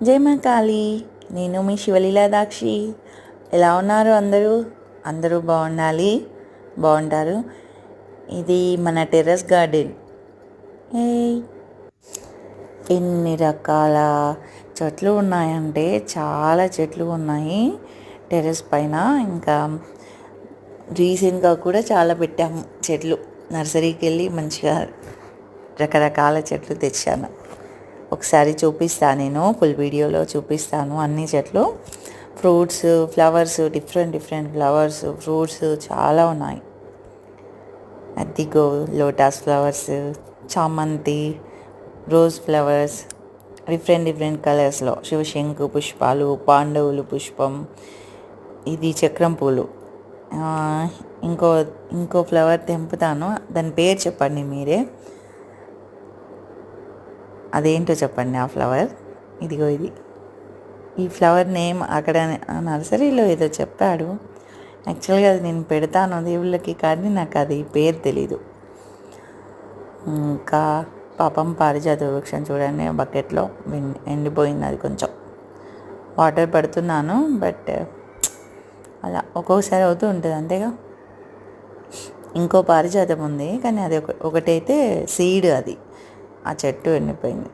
జై మా కాళీ. నేను మీ శివలీలాదాక్షి. ఎలా ఉన్నారు అందరూ? అందరూ బాగుంటారు. ఇది మన టెర్రస్ గార్డెన్. ఏయ్, ఎన్ని రకాల చెట్లు ఉన్నాయంటే చాలా చెట్లు ఉన్నాయి టెర్రస్ పైన. ఇంకా రీసెంట్గా కూడా చాలా పెట్టాము చెట్లు. నర్సరీకి వెళ్ళి మంచిగా రకరకాల చెట్లు తెచ్చాను. ఒకసారి చూపిస్తాను, నేను ఫుల్ వీడియోలో చూపిస్తాను అన్ని చెట్లు. Fruits, flowers, different flowers, fruits చాలా ఉన్నాయి. అదిగో లోటస్ ఫ్లవర్స్, చామంతి, రోజ్ ఫ్లవర్స్, డిఫరెంట్ కలర్స్లో, శివశంకు పుష్పాలు, పాండవులు పుష్పం, ఇది చక్రం పూలు. ఇంకో ఫ్లవర్ తెంపుతాను, దాని పేరు చెప్పండి మీరే. అదేంటో చెప్పండి ఆ ఫ్లవర్. ఇదిగో ఇది. ఈ ఫ్లవర్ నేమ్ అక్కడ నర్సరీలో ఏదో చెప్పాడు. యాక్చువల్గా అది నేను పెడతాను దేవుళ్ళకి, కానీ నాకు అది పేరు తెలీదు. ఇంకా పాపం పారిజాత వృక్షం చూడండి, బకెట్లో ఎండిపోయింది. అది కొంచెం వాటర్ పడుతున్నాను, బట్ అలా ఒక్కొక్కసారి అవుతూ ఉంటుంది అంతేగా. ఇంకో పారిజాతం ఉంది, కానీ అది ఒకటైతే సీడ్, అది ఆ చెట్టు ఎండిపోయింది.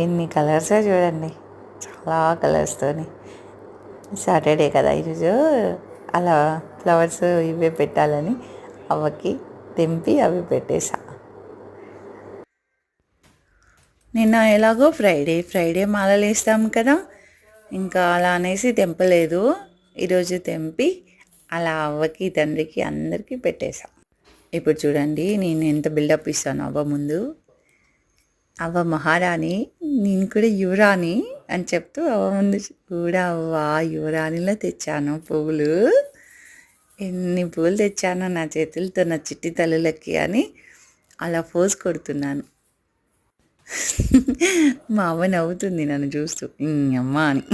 ఎన్ని కలర్సే చూడండి, చాలా కలర్స్తోని. సాటర్డే కదా ఈరోజు, అలా ఫ్లవర్స్ ఇవే పెట్టాలని అవ్వకి తెంపి అవి పెట్టేసా. నిన్న ఎలాగో ఫ్రైడే మాలలు వేస్తాం కదా, ఇంకా అలా అనేసి తెంపలేదు. ఈరోజు తెంపి అలా అవ్వకి, తండ్రికి, అందరికీ పెట్టేసా. ఇప్పుడు చూడండి నేను ఎంత బిల్డప్ ఇస్తాను అవ్వ ముందు. అవ్వ మహారాణి, నేను కూడా యువరాణి అని చెప్తూ అవ్వ ముందు కూడా అవ్వ యువరాణిలో తెచ్చాను పువ్వులు. ఎన్ని పువ్వులు తెచ్చానో నా చేతులతో, నా చిట్టి తల్లులకి అని అలా పోజ్ కొడుతున్నాను. మా అవ్వ నవ్వుతుంది నన్ను చూస్తూ, అమ్మ అని.